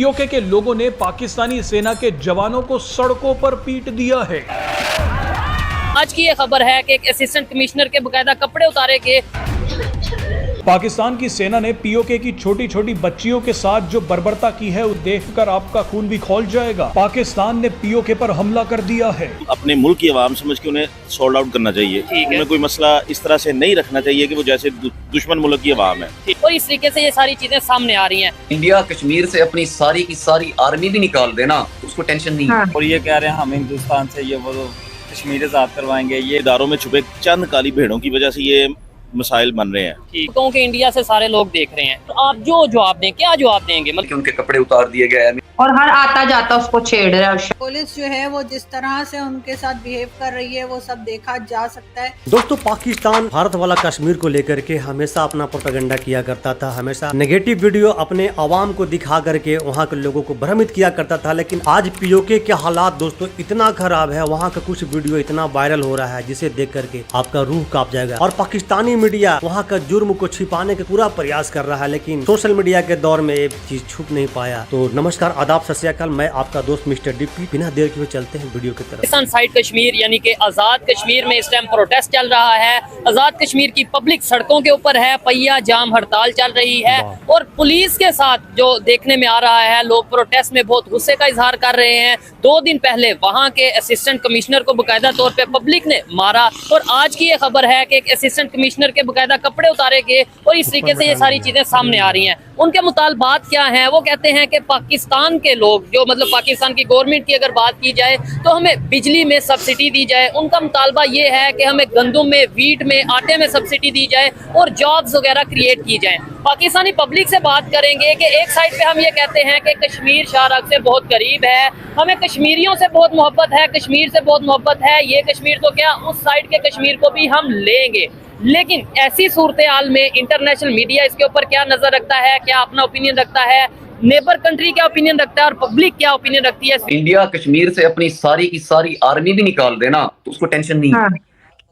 PoK के लोगों ने पाकिस्तानी सेना के जवानों को सड़कों पर पीट दिया है। आज की ये खबर है कि एक असिस्टेंट कमिश्नर के बकायदा कपड़े उतारे के पाकिस्तान की सेना ने पीओके की छोटी छोटी बच्चियों के साथ जो बर्बरता की है, वो देखकर आपका खून भी खौल जाएगा। पाकिस्तान ने पीओके पर हमला कर दिया है। अपने मुल्क की आवाम समझ के उन्हें सॉल्ट आउट करना चाहिए। उन्हें कोई मसला इस तरह से नहीं रखना चाहिए कि वो जैसे दुश्मन मुल्क की आवाम है। और इस तरीके से ये सारी चीजें सामने आ रही हैं। इंडिया कश्मीर से अपनी सारी की सारी आर्मी भी निकाल देना, उसको टेंशन नहीं है। और ये कह रहे हैं हम हिंदुस्तान से ये वो कश्मीर आजाद करवाएंगे। ये इदारों में छुपे चंद काली भेड़ों की वजह से ये मसाइल बन रहे हैं। क्योंकि इंडिया से सारे लोग देख रहे हैं, तो आप जो जवाब दें, क्या जवाब देंगे? मतलब उनके कपड़े उतार दिए गए और हर आता जाता उसको छेड़ रहा है। पुलिस जो है वो जिस तरह से उनके साथ बिहेव कर रही है वो सब देखा जा सकता है। दोस्तों, पाकिस्तान भारत वाला कश्मीर को लेकर के हमेशा अपना प्रोपेगेंडा किया करता था, हमेशा नेगेटिव वीडियो अपने आवाम को दिखा करके वहाँ के लोगों को भ्रमित किया करता था। लेकिन आज पीओके के हालात दोस्तों इतना खराब है, वहाँ का कुछ वीडियो इतना वायरल हो रहा है जिसे देख करके आपका रूह कांप जाएगा। और पाकिस्तानी मीडिया वहाँ का जुर्म को छिपाने का पूरा प्रयास कर रहा है, लेकिन सोशल मीडिया के दौर में ये चीज छुप नहीं पाया। तो नमस्कार, आदाब, सत श्री अकाल, मैं आपका दोस्त मिस्टर डीपी। बिना देर के हुए चलते हैं वीडियो की तरफ। पाकिस्तान साइड कश्मीर यानी कि आजाद कश्मीर में इस टाइम प्रोटेस्ट चल रहा है। आजाद कश्मीर की पब्लिक सड़कों के ऊपर है, पहिया जाम हड़ताल चल रही है। और पुलिस के साथ जो देखने में आ रहा है, लोग प्रोटेस्ट में बहुत गुस्से का इजहार कर रहे हैं। 2 दिन पहले वहाँ के असिस्टेंट कमिश्नर को बकायदा तौर पे पब्लिक ने मारा। और आज की ये खबर है कि एक असिस्टेंट कमिश्नर के बकायदा कपड़े उतारे गए। और इस तरीके से ये सारी चीजें सामने आ रही हैं। उनके मुतालबात क्या हैं? वो कहते हैं कि पाकिस्तान के लोग जो मतलब पाकिस्तान की गवर्नमेंट की अगर बात की जाए तो हमें बिजली में सब्सिडी दी जाए। उनका मुतालबा ये है कि हमें गंदम में, वीट में, आटे में सब्सिडी दी जाए और जॉब्स वगैरह क्रिएट की जाए। पाकिस्तानी पब्लिक से बात करेंगे कि एक साइड पे हम ये कहते हैं कि कश्मीर शाहराग से बहुत करीब है, हमें कश्मीरियों से बहुत मोहब्बत है, कश्मीर से बहुत मोहब्बत है, ये कश्मीर तो क्या उस साइड के कश्मीर को भी हम लेंगे। लेकिन ऐसी सूरत हाल में इंटरनेशनल मीडिया इसके ऊपर क्या नजर रखता है, क्या अपना ओपिनियन रखता है, नेबर कंट्री क्या ओपिनियन रखता है और पब्लिक क्या ओपिनियन रखती है? इंडिया कश्मीर से अपनी सारी की सारी आर्मी भी निकाल देना, तो उसको टेंशन नहीं है।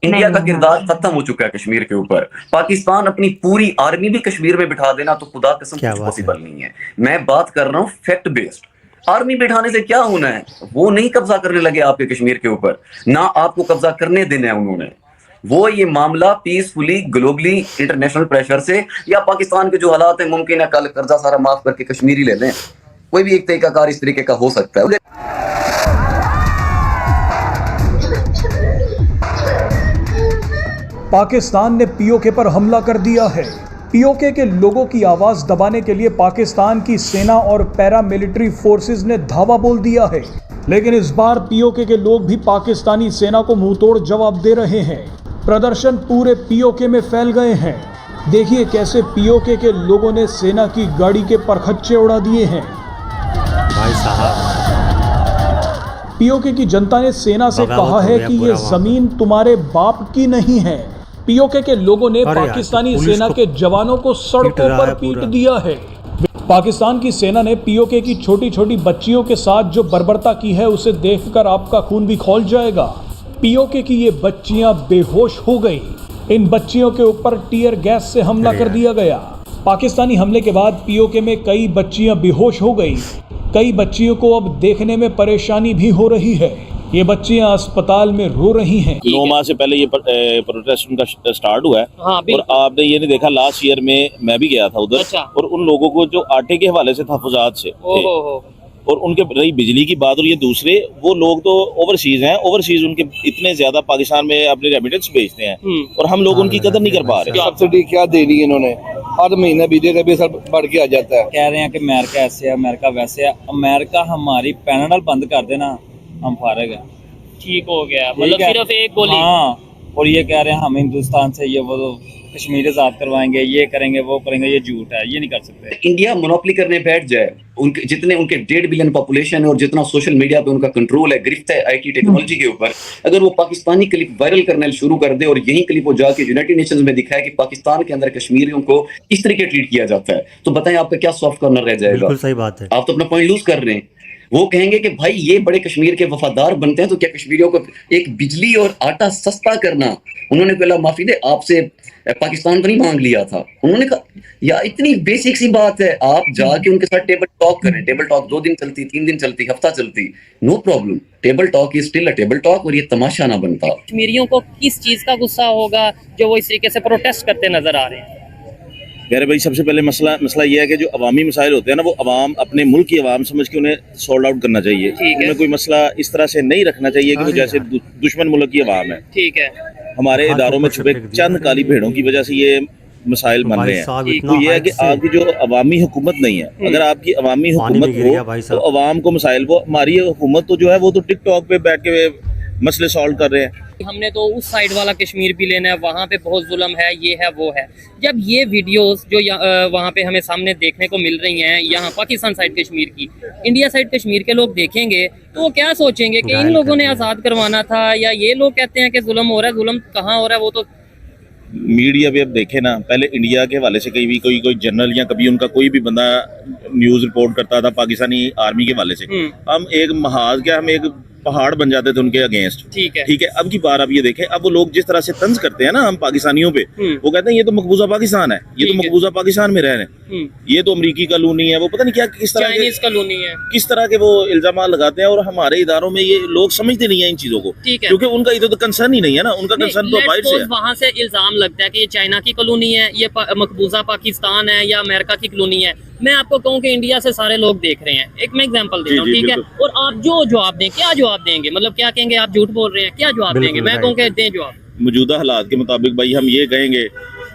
इंडिया का किरदार खत्म हो चुका है कश्मीर के ऊपर। पाकिस्तान अपनी पूरी आर्मी भी कश्मीर में बिठा देना तो खुदा कसम कुछ पॉसिबल नहीं है। मैं बात कर रहा हूँ फैक्ट बेस्ड। आर्मी बिठाने से क्या होना है? वो नहीं कब्जा करने लगे आपके कश्मीर के ऊपर, ना आपको कब्जा करने देना है उन्होंने। वो ये मामला पीसफुली ग्लोबली इंटरनेशनल प्रेशर से या पाकिस्तान के जो हालात है, मुमकिन है कल कर्जा सारा माफ करके कश्मीरी ले लें। कोई भी एक तरीकाकार इस तरीके का हो सकता है। पाकिस्तान ने पीओके पर हमला कर दिया है। पीओके के लोगों की आवाज दबाने के लिए पाकिस्तान की सेना और पैरामिलिट्री फोर्सेस ने धावा बोल दिया है। लेकिन इस बार पीओके के लोग भी पाकिस्तानी सेना को मुंहतोड़ जवाब दे रहे हैं। प्रदर्शन पूरे पीओके में फैल गए हैं। देखिए कैसे पीओके के लोगों ने सेना की गाड़ी के परखच्चे उड़ा दिए हैं। भाई साहब, पीओके की जनता ने सेना से कहा है कि ये जमीन तुम्हारे बाप की नहीं है। पीओके के लोगों ने पाकिस्तानी सेना के जवानों को सड़कों पर पीट दिया है। पाकिस्तान की सेना ने पीओके की छोटी छोटी बच्चियों के साथ जो बर्बरता की है, उसे देखकर आपका खून भी खौल जाएगा। पीओके की ये बच्चियां बेहोश हो गई। इन बच्चियों के ऊपर टीयर गैस से हमला कर दिया गया। पाकिस्तानी हमले के बाद पीओके में कई बच्चियां बेहोश हो गई। कई बच्चियों को अब देखने में परेशानी भी हो रही है। ये बच्चियां अस्पताल में रो रही हैं। 9 माह से पहले ये प्रोटेस्ट उनका स्टार्ट हुआ है। हाँ, और आपने ये नहीं देखा, लास्ट ईयर में मैं भी गया था उधर। अच्छा। और उन लोगों को जो आटे के हवाले से तहफ़्फ़ुज़ात से और उनके रही बिजली की बात, और ये दूसरे वो लोग तो ओवरसीज हैं। ओवरसीज उनके इतने ज्यादा पाकिस्तान में अपने रेमिटेंस भेजते हैं और हम लोग उनकी कदर नहीं कर पा रहे। सब्सिडी क्या दे दी इन्होंने? हर महीने बीते भी सब बढ़ के आ जाता है। कह रहे हैं कि अमेरिका ऐसे है, अमेरिका वैसे है। अमेरिका हमारी पैनल बंद कर देना, हम फारग है, ठीक हो गया। मतलब सिर्फ एक गोली। हाँ, और ये कह रहे हैं हम हिंदुस्तान से ये वो कश्मीर आजाद करवाएंगे, ये करेंगे, वो करेंगे। ये झूठ है, ये नहीं कर सकते। इंडिया मोनोपोली करने बैठ जाए, उनके जितने उनके 1.5 बिलियन पॉपुलेशन है और जितना सोशल मीडिया पे उनका कंट्रोल है, गिरफ्त है आईटी टेक्नोलॉजी के ऊपर, अगर वो पाकिस्तानी क्लिप वायरल करना शुरू कर दे और यही क्लिप वो जाके यूनाइटेड नेशंस में दिखाए कि पाकिस्तान के अंदर कश्मीरियों को इस तरीके ट्रीट किया जाता है, तो बताएं आपका क्या सॉफ्ट कॉर्नर रह जाएगा? सही बात है। आप तो अपना पॉइंट लूज कर रहे हैं। वो कहेंगे कि भाई ये बड़े कश्मीर के वफादार बनते हैं तो क्या कश्मीरियों को एक बिजली और आटा सस्ता करना, उन्होंने पहला माफी दे आपसे पाकिस्तान तो नहीं मांग लिया था। उन्होंने कहा यार इतनी बेसिक सी बात है, आप जाके उनके साथ टेबल टॉक करें। टेबल टॉक 2 दिन चलती, 3 दिन चलती, हफ्ता चलती, no problem. Table talk is still a table talk और ये तमाशा ना बनता। कश्मीरियों को किस चीज का गुस्सा होगा जो वो इस तरीके से प्रोटेस्ट करते नजर आ रहे हैं? यार भाई सबसे पहले मसला ये है कि जो अवामी मसाइल होते हैं ना, वो अवाम अपने मुल्क की अवाम समझ के उन्हें सॉल्व आउट करना चाहिए। उन्हें कोई मसला इस तरह से नहीं रखना चाहिए कि वो जैसे दुश्मन मुल्क की अवाम है। ठीक है, हमारे इदारों में छुपे चंद काली भेड़ों की वजह से ये मसाइल बन रहे हैं। तो ये है कि आपकी जो अवामी हुकूमत नहीं है, अगर आपकी अवामी हुकूमत हो तो अवाम को मसाइल, वो हमारी हुकूमत तो जो है वो तो टिकटॉक पे बैठ के मसले सॉल्व कर रहे हैं। हमने तो उस साइड वाला कश्मीर भी लेना है, वहाँ पे बहुत जुल्म है, ये है वो है। जब ये वीडियोस जो वहाँ पे हमें सामने देखने को मिल रही हैं, यहाँ पाकिस्तान साइड कश्मीर की, इंडिया साइड कश्मीर के लोग देखेंगे तो वो क्या सोचेंगे कि इन लोगों ने आज़ाद करवाना था, या ये लोग कहते हैं कि जुल्म हो रहा है। जुल्म कहाँ हो रहा है वो तो मीडिया पे अब देखे ना, पहले इंडिया के हवाले से कहीं भी कोई जनरल या कभी उनका कोई भी बंदा न्यूज रिपोर्ट करता था पाकिस्तानी आर्मी के हवाले से, हम एक महाज क्या हम एक पहाड़ बन जाते थे उनके अगेंस्ट। ठीक है, अब की बार आप ये देखें, अब वो लोग जिस तरह से तंज करते हैं ना हम पाकिस्तानियों पे, वो कहते हैं ये तो मकबूजा पाकिस्तान है, ये तो मकबूजा पाकिस्तान में रह रहे हैं, ये तो अमरीकी कॉलोनी है, वो पता नहीं क्या किस तरह चाइनीज कॉलोनी है, किस तरह के वो इल्जाम लगाते हैं। और हमारे इदारों में ये लोग समझते नहीं है इन चीजों को, क्योंकि उनका इधर तो कंसर्न ही नहीं है ना, उनका कंसर्न तो बाहर से है। वहाँ से इल्जाम लगता है कि ये चाइना की कॉलोनी है, ये मकबूजा पाकिस्तान है या अमेरिका की कॉलोनी है। मैं आपको कहूँ कि इंडिया से सारे लोग देख रहे हैं, एक मैं एग्जांपल दे रहा हूँ, ठीक है, और आप जो जवाब दें, क्या जवाब देंगे, मतलब क्या कहेंगे, आप झूठ बोल रहे हैं, क्या जवाब देंगे? मैं कहूँ कि दें जवाब। मौजूदा हालात के मुताबिक भाई हम ये कहेंगे,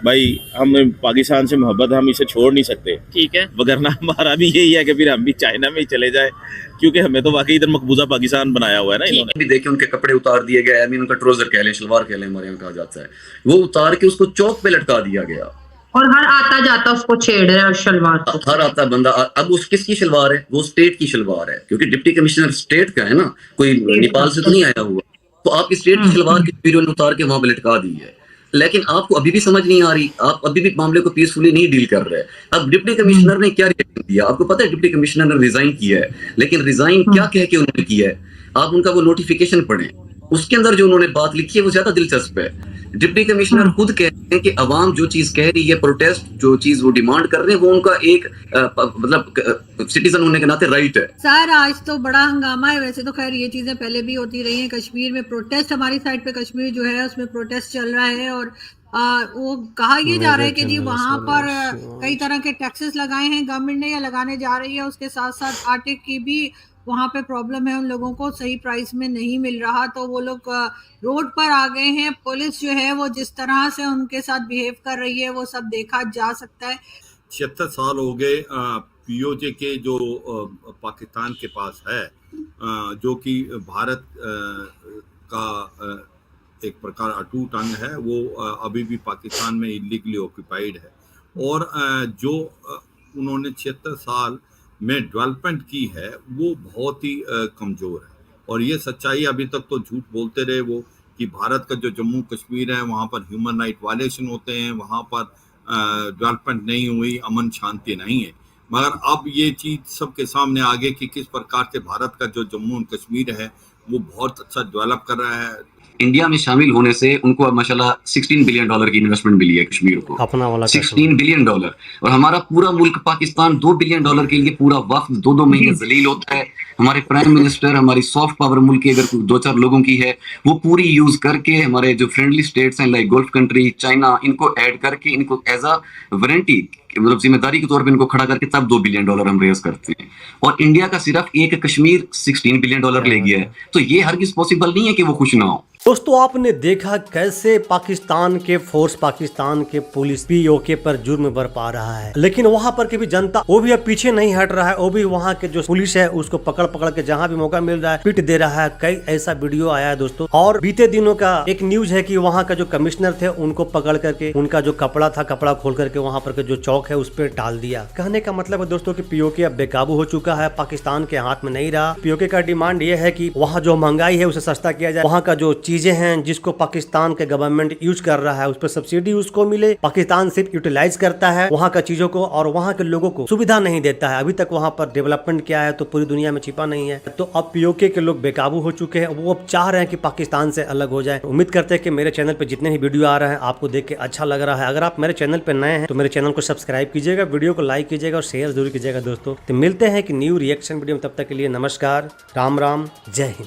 भाई हम पाकिस्तान से मोहब्बत हम इसे छोड़ नहीं सकते, ठीक है, वगरना हमारा भी यही है कि फिर हम भी चाइना में ही चले जाए, क्योंकि हमें तो वाकई इधर मकबूजा पाकिस्तान बनाया हुआ है ना इन्होंने। भी देखिए उनके कपड़े उतार दिए गए, आई मीन उनका ट्राउजर कह लें, शलवार कह लें, हमारे यहाँ कहा जाता है, वो उतार के उसको चौक पे लटका दिया गया और हर आता जाता उसको छेड़ रहा है उस शलवार को। हर आता बंदा, अब उस किसकी शलवार है? वो स्टेट की शलवार है, क्योंकि डिप्टी कमिश्नर स्टेट का है ना, कोई नेपाल से तो नहीं आया हुआ। तो आपकी स्टेट की शलवार की वीडियो ने उतार के वहां पे लटका दी है, लेकिन आपको अभी भी समझ नहीं आ रही, आप अभी भी मामले को पीसफुली नहीं डील कर रहे। अब डिप्टी कमिश्नर ने क्या रिएक्शन दिया आपको पता है? डिप्टी कमिश्नर ने रिजाइन किया है, लेकिन रिजाइन क्या कह के उन्होंने किया है, आप उनका वो नोटिफिकेशन पढ़ें, उसके अंदर जो उन्होंने बात लिखी है वो ज्यादा दिलचस्प है। डिप्टी कमिश्नर खुद कहते हैं कि अवाम जो चीज कह रही है, प्रोटेस्ट जो चीज वो डिमांड कर रहे हैं, वो उनका एक मतलब सिटीजन होने के नाते राइट है। सर आज तो बड़ा हंगामा है, वैसे तो खैर ये चीजें पहले भी होती रही हैं कश्मीर में। प्रोटेस्ट हमारी साइड पे कश्मीर जो है उसमें प्रोटेस्ट चल रहा है, और वो कहा ये जा रहा है कि जी वहाँ पर कई तरह के टैक्सेस लगाए हैं गवर्नमेंट ने या लगाने जा रही है, उसके साथ साथ आटे की भी वहाँ पे प्रॉब्लम है, उन लोगों को सही प्राइस में नहीं मिल रहा, तो वो लोग रोड पर आ गए हैं। पुलिस जो है वो जिस तरह से उनके साथ बिहेव कर रही है वो सब देखा जा सकता है। 76 साल हो गए पीओजे के जो पाकिस्तान के पास है, जो कि भारत का एक प्रकार अटूट अंग है, वो अभी भी पाकिस्तान में इलीगली ऑक्यूपाइड है, और जो उन्होंने 76 साल में डेवलपमेंट की है वो बहुत ही कमज़ोर है। और ये सच्चाई अभी तक तो झूठ बोलते रहे वो कि भारत का जो जम्मू कश्मीर है वहाँ पर ह्यूमन राइट वायलेशन होते हैं, वहाँ पर डेवलपमेंट नहीं हुई, अमन शांति नहीं है। मगर अब ये चीज़ सबके सामने आ गई कि किस प्रकार से भारत का जो जम्मू और कश्मीर है वो बहुत अच्छा डेवलप कर रहा है। इंडिया में शामिल होने से उनको माशाल्लाह $16 बिलियन की इन्वेस्टमेंट मिली है कश्मीर को, अपना वाला $16 बिलियन। और हमारा पूरा मुल्क पाकिस्तान $2 बिलियन के लिए पूरा वक्त 2-2 महीने जलील होता है। हमारे प्राइम मिनिस्टर हमारी सॉफ्ट पावर मुल्क की अगर 2-4 लोगों की है वो पूरी यूज करके हमारे जो फ्रेंडली स्टेट्स हैं लाइक गल्फ कंट्री, चाइना, इनको ऐड करके इनको एज अ वारंटी मतलब जिम्मेदारी के तौर पे इनको खड़ा करके तब $2 बिलियन हम रेज करते हैं। और इंडिया का सिर्फ एक कश्मीर $16 बिलियन ले गया है, तो ये हरगिज पॉसिबल नहीं है कि वो खुश ना हो। दोस्तों आपने देखा कैसे पाकिस्तान के फोर्स, पाकिस्तान के पुलिस पीओके पर जुर्म बरपा रहा है, लेकिन वहां पर की भी जनता वो भी अब पीछे नहीं हट रहा है, वो भी वहां के जो पुलिस है उसको पकड़ पकड़ के जहां भी मौका मिल रहा है पिट दे रहा है। कई ऐसा वीडियो आया है दोस्तों। और बीते दिनों का एक न्यूज है कि वहां का जो कमिश्नर थे उनको पकड़ करके उनका जो कपड़ा था, कपड़ा खोल करके वहां पर जो चौक है उस पर डाल दिया। कहने का मतलब है दोस्तों की पीओके अब बेकाबू हो चुका है, पाकिस्तान के हाथ में नहीं रहा। पीओके का डिमांड ये है कि वहाँ जो महंगाई है उसे सस्ता किया जाए, वहाँ का जो चीजें हैं जिसको पाकिस्तान के गवर्नमेंट यूज कर रहा है, उस पर सब्सिडी उसको मिले। पाकिस्तान सिर्फ यूटिलाइज करता है वहाँ का चीजों को और वहाँ के लोगों को सुविधा नहीं देता है। अभी तक वहाँ पर डेवलपमेंट क्या है तो पूरी दुनिया में छिपा नहीं है। तो अब पीओके के लोग बेकाबू हो चुके हैं, वो अब चाह रहे हैं कि पाकिस्तान से अलग हो जाए। उम्मीद करते हैं कि मेरे चैनल पे जितने भी वीडियो आ रहे हैं आपको देख के अच्छा लग रहा है। अगर आप मेरे चैनल पे नए हैं तो मेरे चैनल को सब्सक्राइब कीजिएगा, वीडियो को लाइक कीजिएगा और शेयर जरूर कीजिएगा दोस्तों। तो मिलते हैं कि न्यू रिएक्शन वीडियो में, तब तक के लिए नमस्कार, राम राम, जय हिंद।